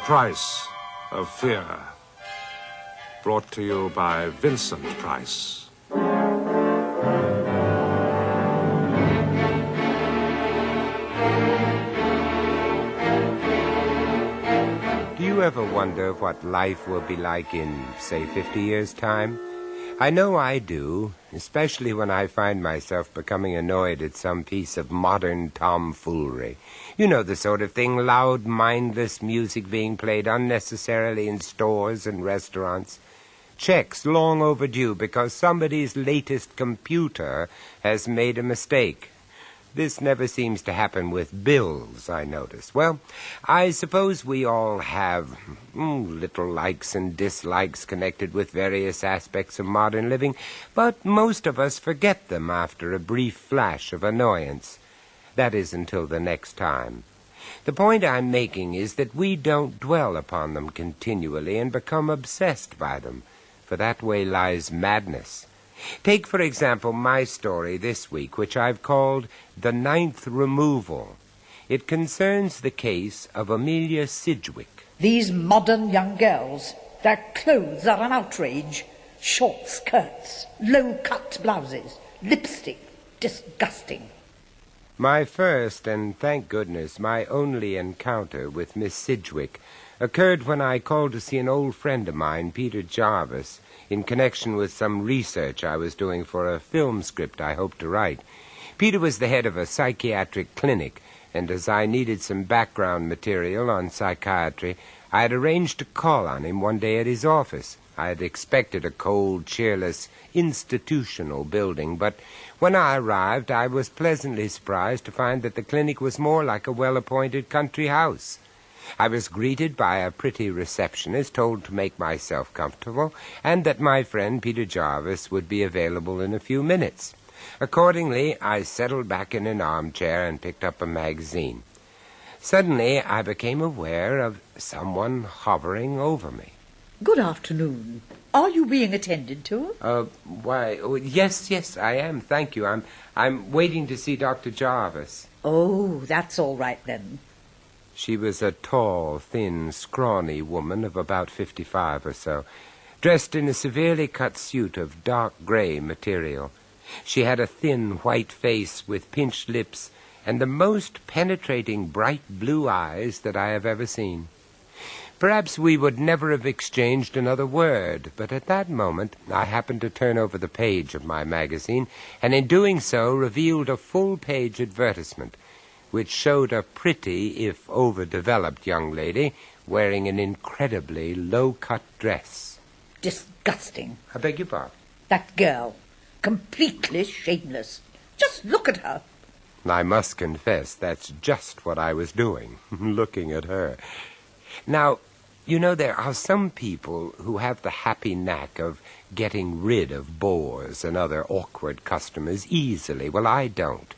Price of Fear. Brought to you by Vincent Price. Do you ever wonder what life will be like in, say, 50 years' time? I know I do, especially when I find myself becoming annoyed at some piece of modern tomfoolery. You know the sort of thing, loud, mindless music being played unnecessarily in stores and restaurants. Checks long overdue because somebody's latest computer has made a mistake. This never seems to happen with bills, I notice. Well, I suppose we all have little likes and dislikes connected with various aspects of modern living, but most of us forget them after a brief flash of annoyance. That is until the next time. The point I'm making is that we don't dwell upon them continually and become obsessed by them, for that way lies madness. Take, for example, my story this week, which I've called The Ninth Removal. It concerns the case of Amelia Sidgwick. These modern young girls, their clothes are an outrage. Short skirts, low-cut blouses, lipstick, disgusting. My first, and thank goodness, my only encounter with Miss Sidgwick occurred when I called to see an old friend of mine, Peter Jarvis, in connection with some research I was doing for a film script I hoped to write. Peter was the head of a psychiatric clinic, and as I needed some background material on psychiatry, I had arranged to call on him one day at his office. I had expected a cold, cheerless, institutional building, but when I arrived, I was pleasantly surprised to find that the clinic was more like a well-appointed country house. I was greeted by a pretty receptionist, told to make myself comfortable, and that my friend Peter Jarvis would be available in a few minutes. Accordingly, I settled back in an armchair and picked up a magazine. Suddenly, I became aware of someone hovering over me. Good afternoon. Are you being attended to? Yes, I am, thank you. I'm waiting to see Dr. Jarvis. Oh, that's all right then. She was a tall, thin, scrawny woman of about 55 or so, dressed in a severely cut suit of dark gray material. She had a thin, white face with pinched lips and the most penetrating, bright blue eyes that I have ever seen. Perhaps we would never have exchanged another word, but at that moment I happened to turn over the page of my magazine, and in doing so revealed a full-page advertisement, which showed a pretty, if overdeveloped, young lady wearing an incredibly low-cut dress. Disgusting. I beg your pardon? That girl. Completely shameless. Just look at her. I must confess that's just what I was doing, looking at her. Now, you know, there are some people who have the happy knack of getting rid of bores and other awkward customers easily. Well, I don't.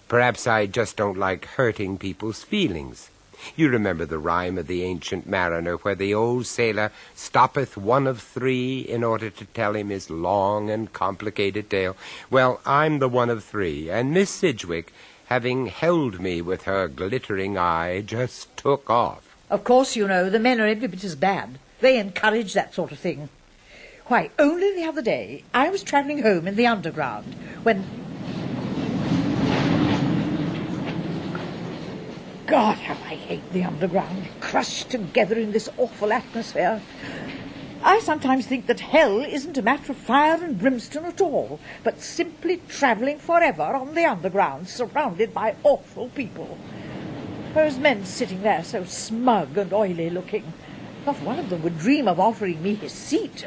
Perhaps I just don't like hurting people's feelings. You remember the rhyme of the ancient mariner where the old sailor stoppeth one of three in order to tell him his long and complicated tale? Well, I'm the one of three, and Miss Sidgwick, having held me with her glittering eye, just took off. Of course, you know, the men are every bit as bad. They encourage that sort of thing. Why, only the other day I was travelling home in the underground when... God, how I hate the underground, crushed together in this awful atmosphere. I sometimes think that hell isn't a matter of fire and brimstone at all, but simply travelling forever on the underground, surrounded by awful people. Those men sitting there so smug and oily-looking, not one of them would dream of offering me his seat.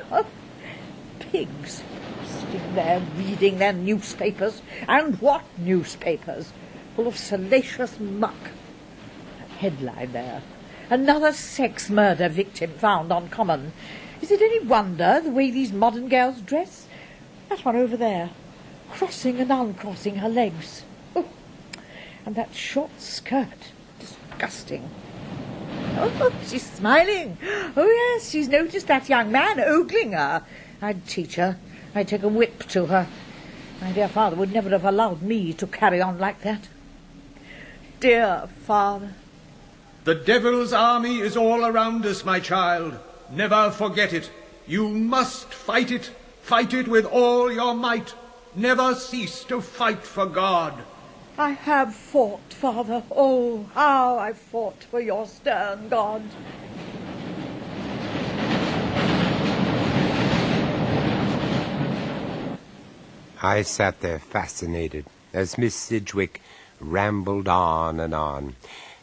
Pigs, sitting there reading their newspapers, and what newspapers, full of salacious muck. Headline there. Another sex murder victim found on Common. Is it any wonder the way these modern girls dress? That one over there, crossing and uncrossing her legs. Oh, and that short skirt. Disgusting. Oh, she's smiling. Oh, yes, she's noticed that young man ogling her. I'd teach her. I'd take a whip to her. My dear father would never have allowed me to carry on like that. Dear father. The devil's army is all around us, my child. Never forget it. You must fight it. Fight it with all your might. Never cease to fight for God. I have fought, Father. Oh, how I've fought for your stern God. I sat there fascinated as Miss Sidgwick rambled on and on.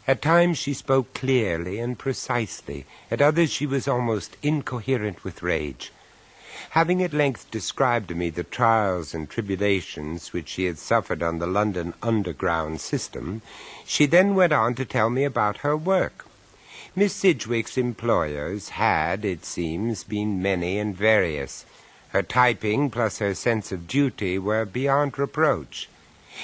At times she spoke clearly and precisely. At others she was almost incoherent with rage. Having at length described to me the trials and tribulations which she had suffered on the London underground system, she then went on to tell me about her work. Miss Sidgwick's employers had, it seems, been many and various. Her typing plus her sense of duty were beyond reproach.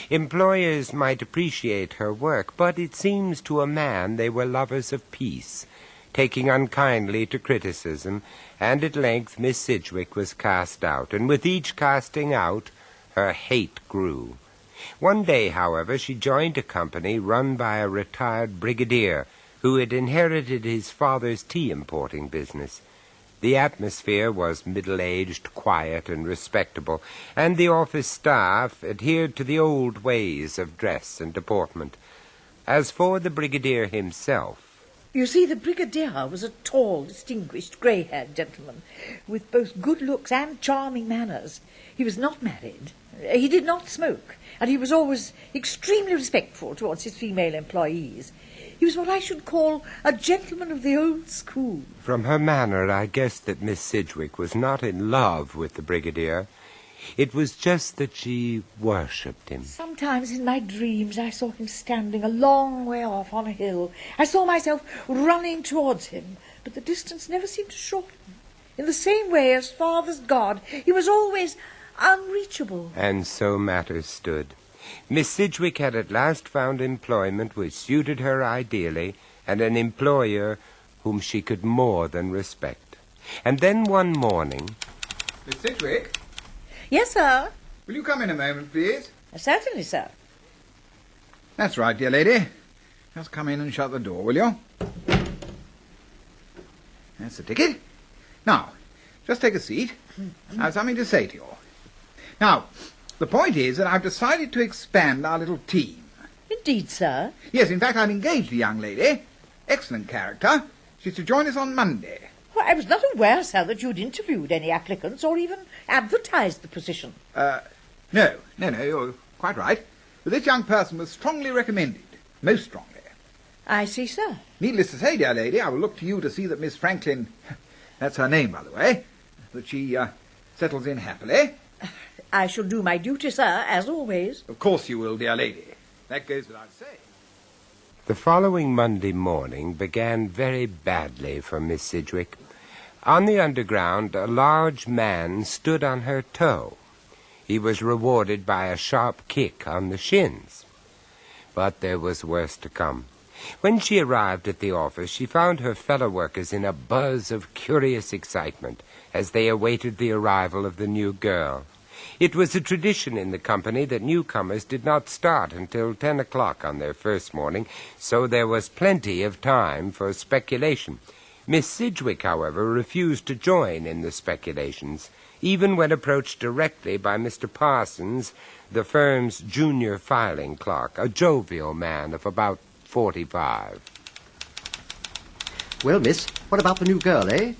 Employers might appreciate her work, but it seems to a man they were lovers of peace, taking unkindly to criticism, and at length Miss Sidgwick was cast out, and with each casting out, her hate grew. One day, however, she joined a company run by a retired brigadier who had inherited his father's tea-importing business. The atmosphere was middle-aged, quiet, and respectable, and the office staff adhered to the old ways of dress and deportment. As for the brigadier himself, you see, the brigadier was a tall, distinguished, grey-haired gentleman, with both good looks and charming manners. He was not married, he did not smoke, and he was always extremely respectful towards his female employees. He was what I should call a gentleman of the old school. From her manner, I guessed that Miss Sidgwick was not in love with the brigadier. It was just that she worshipped him. Sometimes in my dreams I saw him standing a long way off on a hill. I saw myself running towards him, but the distance never seemed to shorten. In the same way as Father's God, he was always unreachable. And so matters stood. Miss Sidgwick had at last found employment which suited her ideally, and an employer whom she could more than respect. And then one morning... Miss Sidgwick? Yes, sir? Will you come in a moment, please? Certainly, sir. That's right, dear lady. Just come in and shut the door, will you? That's the ticket. Now, just take a seat. I have something to say to you. Now, the point is that I've decided to expand our little team. Indeed, sir? Yes, in fact, I've engaged a young lady. Excellent character. She's to join us on Monday. Well, I was not aware, sir, that you'd interviewed any applicants or even advertised the position. No, you're quite right. But this young person was strongly recommended. Most strongly. I see, sir. Needless to say, dear lady, I will look to you to see that Miss Franklin, that's her name, by the way, that she settles in happily. I shall do my duty, sir, as always. Of course you will, dear lady. That goes without saying. The following Monday morning began very badly for Miss Sidgwick. On the underground, a large man stood on her toe. He was rewarded by a sharp kick on the shins. But there was worse to come. When she arrived at the office, she found her fellow workers in a buzz of curious excitement as they awaited the arrival of the new girl. It was a tradition in the company that newcomers did not start until 10 o'clock on their first morning, so there was plenty of time for speculation. Miss Sidgwick, however, refused to join in the speculations, even when approached directly by Mr. Parsons, the firm's junior filing clerk, a jovial man of about 45. Well, miss, what about the new girl, eh?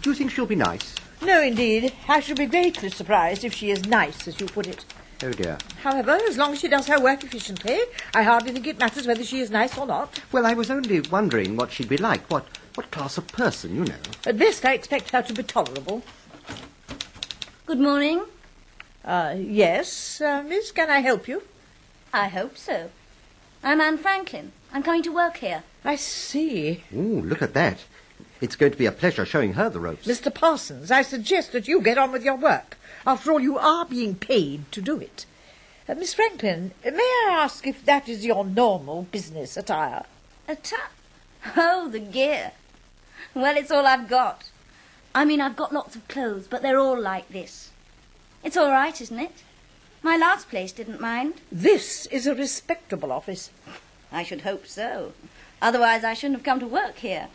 Do you think she'll be nice? No, indeed. I shall be greatly surprised if she is nice, as you put it. Oh, dear. However, as long as she does her work efficiently, I hardly think it matters whether she is nice or not. Well, I was only wondering what she'd be like. What class of person, you know. At best, I expect her to be tolerable. Good morning. Yes, miss, can I help you? I hope so. I'm Anne Franklin. I'm coming to work here. I see. Ooh, look at that. It's going to be a pleasure showing her the ropes. Mr. Parsons, I suggest that you get on with your work. After all, you are being paid to do it. Miss Franklin, may I ask if that is your normal business attire? Oh, the gear. Well, it's all I've got. I mean, I've got lots of clothes, but they're all like this. It's all right, isn't it? My last place didn't mind. This is a respectable office. I should hope so. Otherwise I shouldn't have come to work here.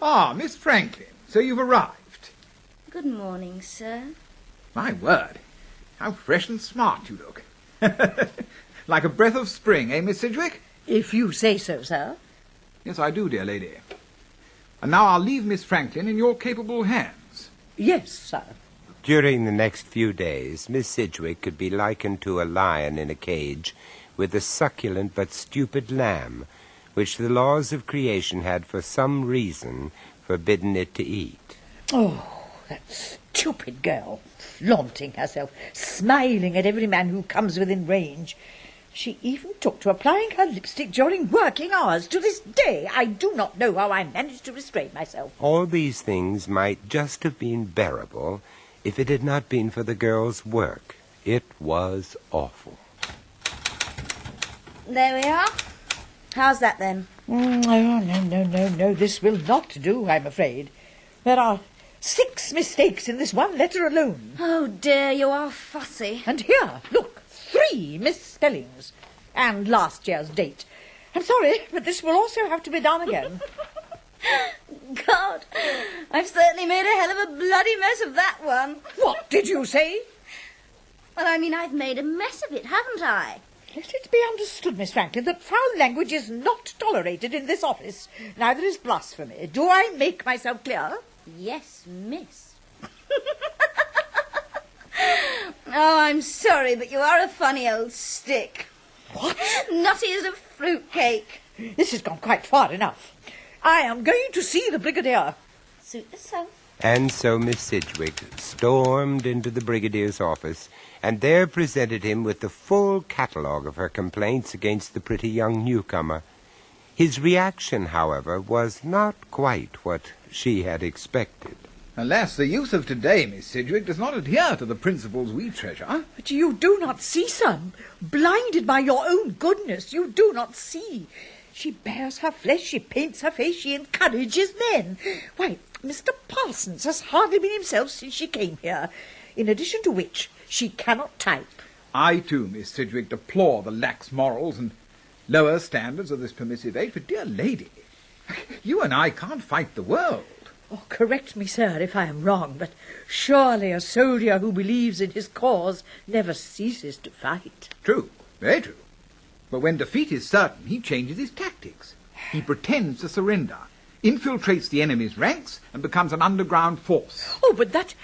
Ah, Miss Franklin, so you've arrived. Good morning, sir. My word, how fresh and smart you look. Like a breath of spring, eh, Miss Sidgwick? If you say so, sir. Yes, I do, dear lady. And now I'll leave Miss Franklin in your capable hands. Yes, sir. During the next few days, Miss Sidgwick could be likened to a lion in a cage with a succulent but stupid lamb, which the laws of creation had for some reason forbidden it to eat. Oh, that stupid girl, flaunting herself, smiling at every man who comes within range. She even took to applying her lipstick during working hours. To this day, I do not know how I managed to restrain myself. All these things might just have been bearable if it had not been for the girl's work. It was awful. There we are. How's that, then? Oh, no. This will not do, I'm afraid. There are 6 mistakes in this one letter alone. Oh, dear, you are fussy. And here, look, 3 misspellings. And last year's date. I'm sorry, but this will also have to be done again. God, I've certainly made a hell of a bloody mess of that one. What did you say? Well, I mean, I've made a mess of it, haven't I? Let it be understood, Miss Franklin, that foul language is not tolerated in this office. Neither is blasphemy. Do I make myself clear? Yes, miss. Oh, I'm sorry, but you are a funny old stick. What? Nutty as a fruitcake. This has gone quite far enough. I am going to see the Brigadier. Suit yourself. And so Miss Sidgwick stormed into the Brigadier's office and there presented him with the full catalogue of her complaints against the pretty young newcomer. His reaction, however, was not quite what she had expected. Alas, the youth of today, Miss Sidgwick, does not adhere to the principles we treasure. But you do not see, sir. Blinded by your own goodness, you do not see. She bears her flesh, she paints her face, she encourages men. Why, Mr. Parsons has hardly been himself since she came here. In addition to which, she cannot type. I, too, Miss Sidgwick, deplore the lax morals and lower standards of this permissive age. But, dear lady, you and I can't fight the world. Oh, correct me, sir, if I am wrong, but surely a soldier who believes in his cause never ceases to fight. True, very true. But when defeat is certain, he changes his tactics. He pretends to surrender, infiltrates the enemy's ranks, and becomes an underground force. Oh, but that...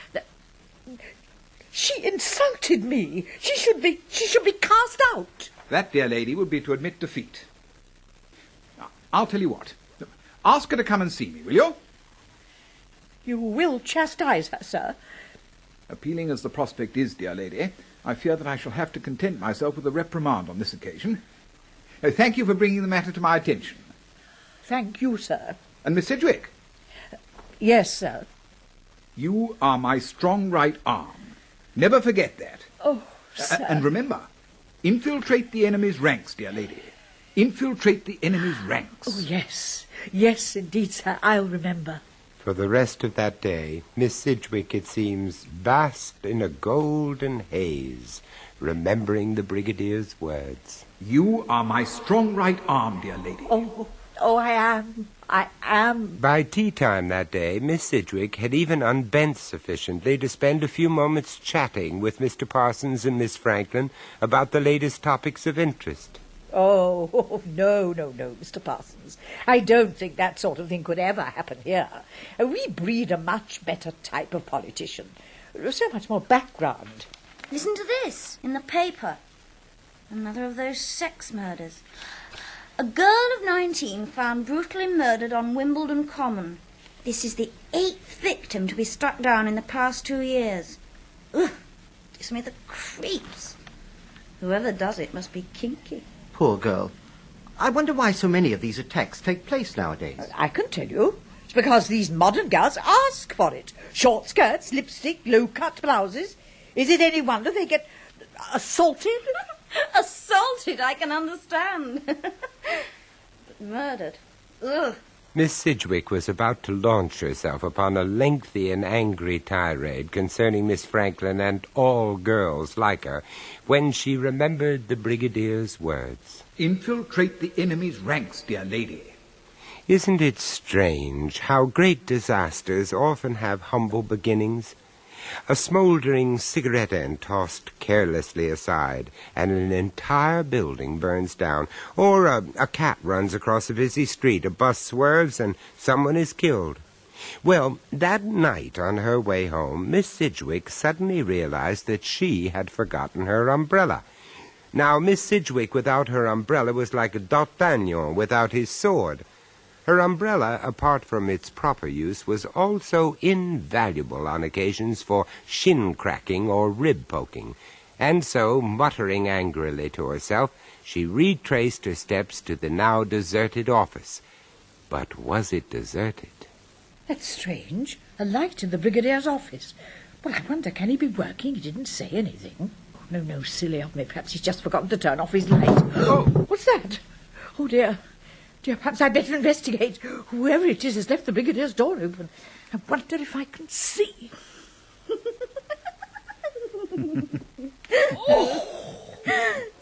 She insulted me. She should be cast out. That, dear lady, would be to admit defeat. Now, I'll tell you what. Ask her to come and see me, will you? You will chastise her, sir. Appealing as the prospect is, dear lady, I fear that I shall have to content myself with a reprimand on this occasion. Thank you for bringing the matter to my attention. Thank you, sir. And Miss Sidgwick? Yes, sir. You are my strong right arm. Never forget that. Oh, sir. And remember, infiltrate the enemy's ranks, dear lady. Infiltrate the enemy's ranks. Oh, yes. Yes, indeed, sir. I'll remember. For the rest of that day, Miss Sidgwick, it seems, basked in a golden haze, remembering the Brigadier's words. You are my strong right arm, dear lady. Oh, I am. By tea-time that day, Miss Sidgwick had even unbent sufficiently to spend a few moments chatting with Mr. Parsons and Miss Franklin about the latest topics of interest. Oh, no, Mr. Parsons. I don't think that sort of thing could ever happen here. We breed a much better type of politician. So much more background. Listen to this, in the paper. Another of those sex murders. A girl of 19 found brutally murdered on Wimbledon Common. This is the 8th victim to be struck down in the past 2 years. Ugh, gives me the creeps. Whoever does it must be kinky. Poor girl. I wonder why so many of these attacks take place nowadays. I can tell you. It's because these modern girls ask for it. Short skirts, lipstick, low-cut blouses. Is it any wonder they get assaulted? Assaulted, I can understand. But murdered. Ugh. Miss Sidgwick was about to launch herself upon a lengthy and angry tirade concerning Miss Franklin and all girls like her, when she remembered the Brigadier's words. Infiltrate the enemy's ranks, dear lady. Isn't it strange how great disasters often have humble beginnings? A smoldering cigarette end tossed carelessly aside, and an entire building burns down. Or a cat runs across a busy street, a bus swerves, and someone is killed. Well, that night on her way home, Miss Sidgwick suddenly realized that she had forgotten her umbrella. Now, Miss Sidgwick without her umbrella was like a D'Artagnan without his sword. Her umbrella, apart from its proper use, was also invaluable on occasions for shin-cracking or rib-poking, and so, muttering angrily to herself, she retraced her steps to the now deserted office. But was it deserted? That's strange. A light in the Brigadier's office. Well, I wonder, can he be working? He didn't say anything. Oh, no, silly of me. Perhaps he's just forgotten to turn off his light. Oh, what's that? Oh, dear. Dear, perhaps I'd better investigate. Whoever it is has left the Brigadier's door open. I wonder if I can see.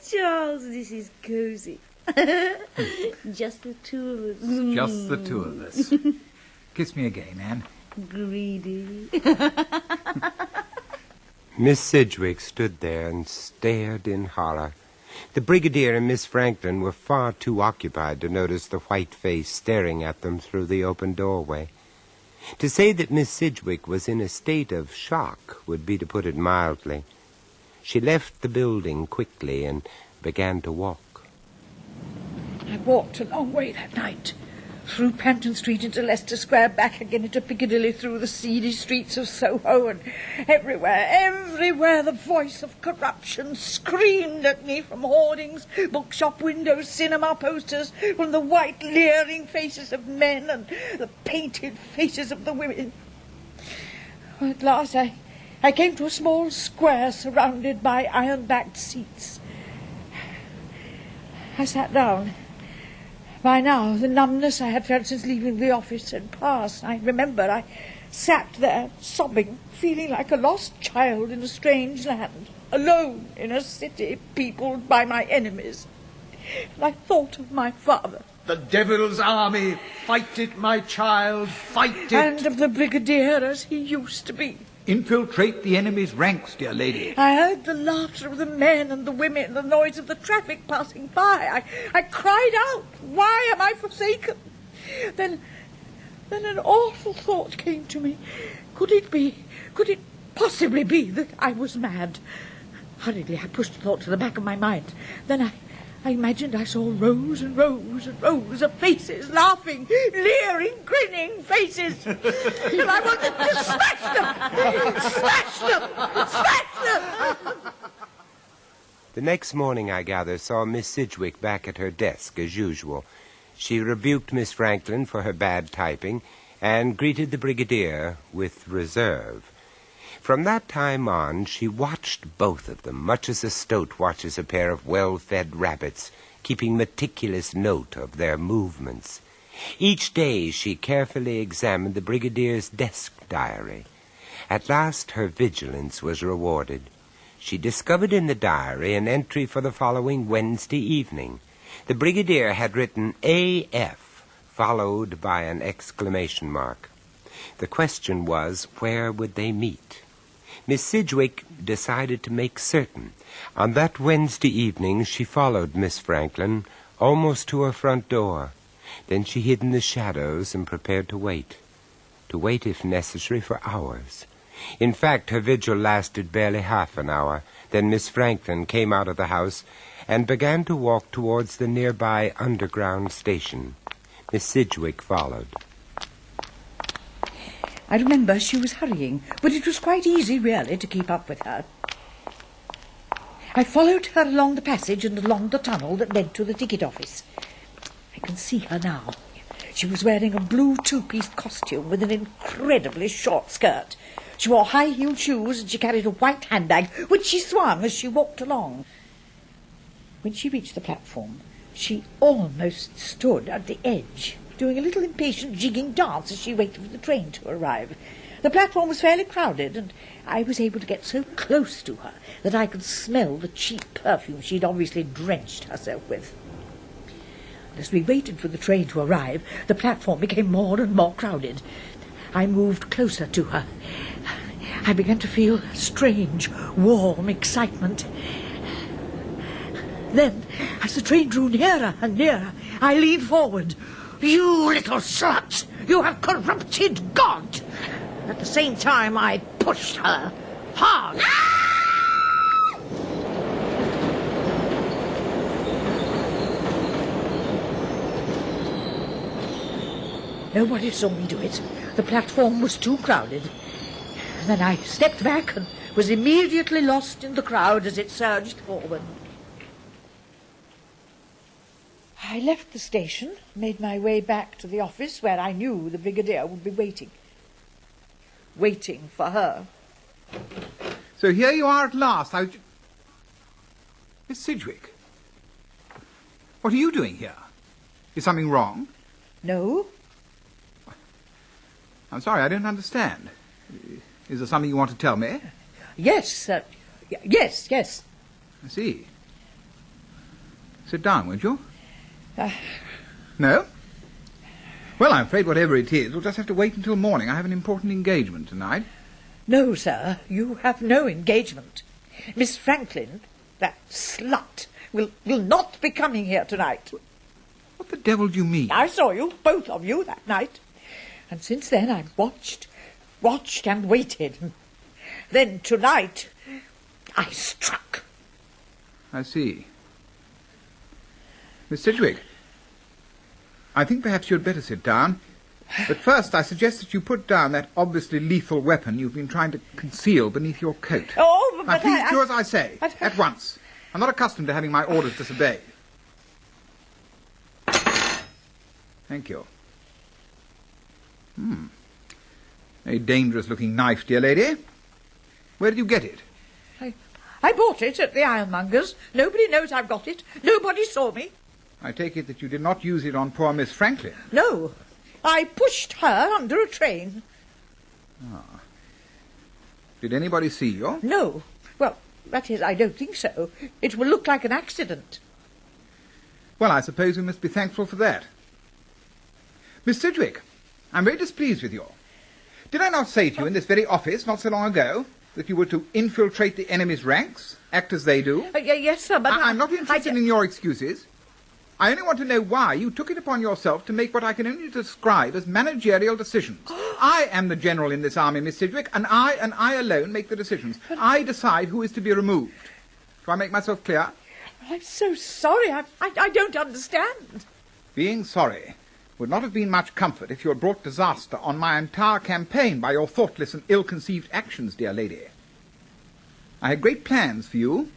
Charles, this is cosy. Just the two of us. Just the two of us. Kiss me again, Anne. Greedy. Miss Sidgwick stood there and stared in horror. The Brigadier and Miss Franklin were far too occupied to notice the white face staring at them through the open doorway. To say that Miss Sidgwick was in a state of shock would be to put it mildly. She left the building quickly and began to walk. I walked a long way that night. Through Panton Street into Leicester Square, back again into Piccadilly, through the seedy streets of Soho, and everywhere the voice of corruption screamed at me from hoardings, bookshop windows, cinema posters, from the white leering faces of men and the painted faces of the women. Well, at last I came to a small square surrounded by iron-backed seats. I sat down. By now, the numbness I had felt since leaving the office had passed. I remember I sat there, sobbing, feeling like a lost child in a strange land, alone in a city peopled by my enemies. And I thought of my father. The devil's army, fight it, my child, fight it. And of the Brigadier as he used to be. Infiltrate the enemy's ranks, dear lady. I heard the laughter of the men and the women, the noise of the traffic passing by. I cried out, why am I forsaken? Then an awful thought came to me. Could it possibly be that I was mad? Hurriedly I pushed the thought to the back of my mind. Then I imagined I saw rows and rows and rows of faces, laughing, leering, grinning faces. And I wanted to smash them! The next morning, I gather, saw Miss Sidgwick back at her desk, as usual. She rebuked Miss Franklin for her bad typing and greeted the Brigadier with reserve. From that time on, she watched both of them, much as a stoat watches a pair of well-fed rabbits, keeping meticulous note of their movements. Each day she carefully examined the Brigadier's desk diary. At last her vigilance was rewarded. She discovered in the diary an entry for the following Wednesday evening. The Brigadier had written A.F., followed by an exclamation mark. The question was, where would they meet? Miss Sidgwick decided to make certain. On that Wednesday evening she followed Miss Franklin almost to her front door. Then she hid in the shadows and prepared to wait if necessary for hours. In fact, her vigil lasted barely half an hour. Then Miss Franklin came out of the house and began to walk towards the nearby underground station. Miss Sidgwick followed. I remember she was hurrying, but it was quite easy, really, to keep up with her. I followed her along the passage and along the tunnel that led to the ticket office. I can see her now. She was wearing a blue two-piece costume with an incredibly short skirt. She wore high-heeled shoes and she carried a white handbag, which she swung as she walked along. When she reached the platform, she almost stood at the edge. doing a little impatient jigging dance as she waited for the train to arrive. The platform was fairly crowded, and I was able to get so close to her that I could smell the cheap perfume she'd obviously drenched herself with. As we waited for the train to arrive, the platform became more and more crowded. I moved closer to her. I began to feel strange, warm excitement. Then, as the train drew nearer and nearer, I leaned forward. "You little slut! You have corrupted God!" At the same time, I pushed her hard. Nobody saw me do it. The platform was too crowded. Then I stepped back and was immediately lost in the crowd as it surged forward. I left the station, made my way back to the office where I knew the Brigadier would be waiting. Waiting for her. So here you are at last. Miss Sidgwick, what are you doing here? Is something wrong? No. I'm sorry, I don't understand. Is there something you want to tell me? Yes, yes. I see. Sit down, won't you? No? Well, I'm afraid whatever it is, we'll just have to wait until morning. I have an important engagement tonight. No, sir, you have no engagement. Miss Franklin, that slut, will not be coming here tonight. What the devil do you mean? I saw you, both of you, that night. And since then I've watched and waited. Then tonight I struck. I see. Miss Sidgwick, I think perhaps you'd better sit down. But first I suggest that you put down that obviously lethal weapon you've been trying to conceal beneath your coat. Oh, but now, please do as I say, at once. I'm not accustomed to having my orders disobeyed. Thank you. A dangerous-looking knife, dear lady. Where did you get it? I bought it at the ironmonger's. Nobody knows I've got it. Nobody saw me. I take it that you did not use it on poor Miss Franklin. No. I pushed her under a train. Ah. Did anybody see you? No. Well, that is, I don't think so. It will look like an accident. Well, I suppose we must be thankful for that. Miss Sidgwick, I'm very displeased with you. Did I not say to you in this very office not so long ago that you were to infiltrate the enemy's ranks, act as they do? Yes, sir, but I'm not interested in your excuses. I only want to know why you took it upon yourself to make what I can only describe as managerial decisions. I am the general in this army, Miss Sidgwick, and I alone make the decisions. I decide who is to be removed. Do I make myself clear? I'm so sorry. I don't understand. Being sorry would not have been much comfort if you had brought disaster on my entire campaign by your thoughtless and ill-conceived actions, dear lady. I had great plans for you.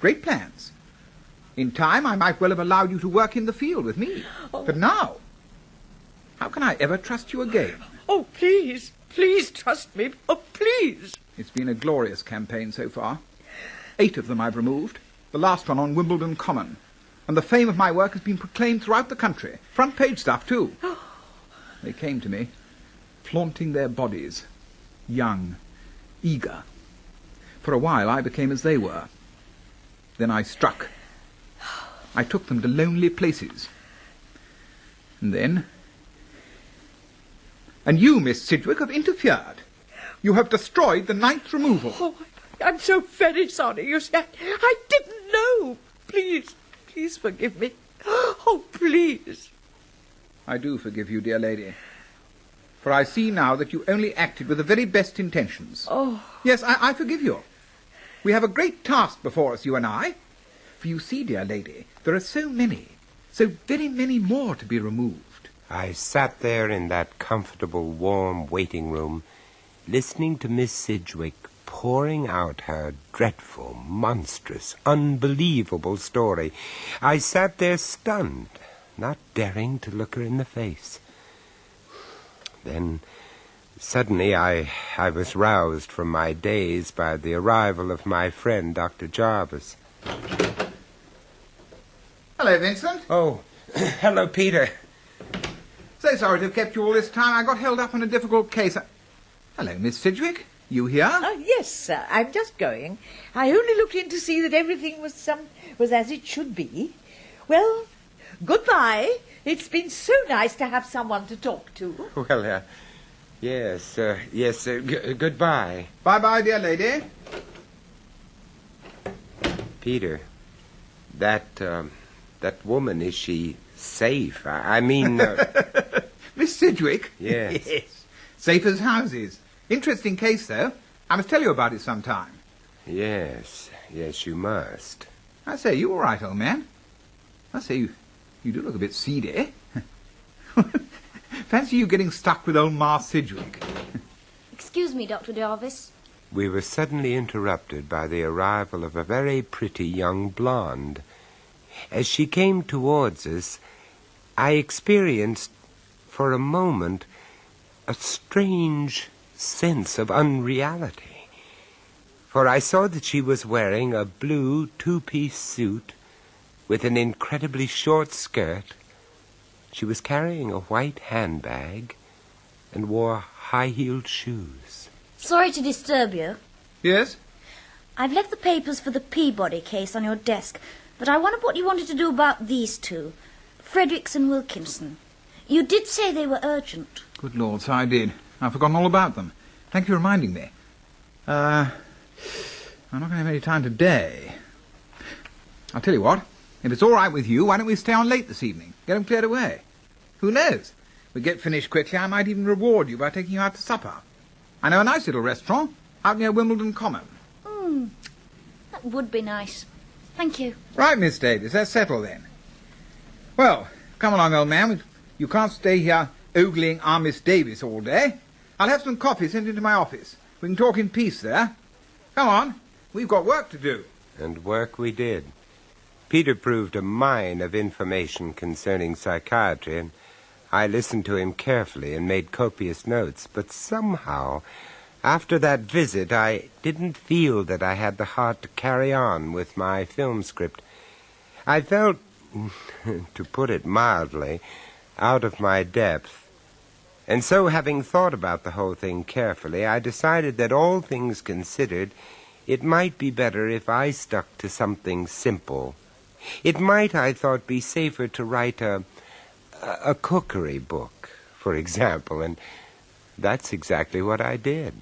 Great plans. In time, I might well have allowed you to work in the field with me. Oh. But now, how can I ever trust you again? Oh, please trust me. Oh, please. It's been a glorious campaign so far. 8 of them I've removed, the last one on Wimbledon Common. And the fame of my work has been proclaimed throughout the country. Front page stuff, too. They came to me, flaunting their bodies, young, eager. For a while, I became as they were. Then I struck. I took them to lonely places. And then... And you, Miss Sidgwick, have interfered. You have destroyed the 9th removal. Oh, I'm so very sorry. You see, I didn't know. Please forgive me. Oh, please. I do forgive you, dear lady. For I see now that you only acted with the very best intentions. Oh. Yes, I forgive you. We have a great task before us, you and I. For you see, dear lady, there are so very many more to be removed. I sat there in that comfortable, warm waiting room, listening to Miss Sidgwick pouring out her dreadful, monstrous, unbelievable story. I sat there stunned, not daring to look her in the face. Then, suddenly, I was roused from my daze by the arrival of my friend, Dr. Jarvis. Hello, Vincent. Oh, hello, Peter. So, sorry to have kept you all this time. I got held up on a difficult case. Hello, Miss Sidgwick. You here? Yes, sir. I'm just going. I only looked in to see that everything was as it should be. Well, goodbye. It's been so nice to have someone to talk to. Well, yes, goodbye. Bye-bye, dear lady. Peter, that woman, is she safe? I mean... Miss Sidgwick? Yes. Yes. Safe as houses. Interesting case, though. I must tell you about it sometime. Yes, you must. I say, you all right, old man? I say, you do look a bit seedy. Fancy you getting stuck with old Ma Sidgwick. Excuse me, Dr. Jarvis. We were suddenly interrupted by the arrival of a very pretty young blonde. As she came towards us, I experienced, for a moment, a strange sense of unreality. For I saw that she was wearing a blue two-piece suit with an incredibly short skirt. She was carrying a white handbag and wore high-heeled shoes. Sorry to disturb you. Yes? I've left the papers for the Peabody case on your desk, but I wondered what you wanted to do about these two, Fredericks and Wilkinson. You did say they were urgent. Good Lord, so I did. I've forgotten all about them. Thank you for reminding me. I'm not going to have any time today. I'll tell you what. If it's all right with you, why don't we stay on late this evening? Get them cleared away. Who knows? If we get finished quickly, I might even reward you by taking you out to supper. I know a nice little restaurant out near Wimbledon Common. That would be nice. Thank you. Right, Miss Davis, that's settled then. Well, come along, old man. You can't stay here ogling our Miss Davis all day. I'll have some coffee sent into my office. We can talk in peace there. Come on. We've got work to do. And work we did. Peter proved a mine of information concerning psychiatry, and I listened to him carefully and made copious notes. But somehow, after that visit, I didn't feel that I had the heart to carry on with my film script. I felt, to put it mildly, out of my depth. And so, having thought about the whole thing carefully, I decided that all things considered, it might be better if I stuck to something simple. It might, I thought, be safer to write a cookery book, for example, and that's exactly what I did.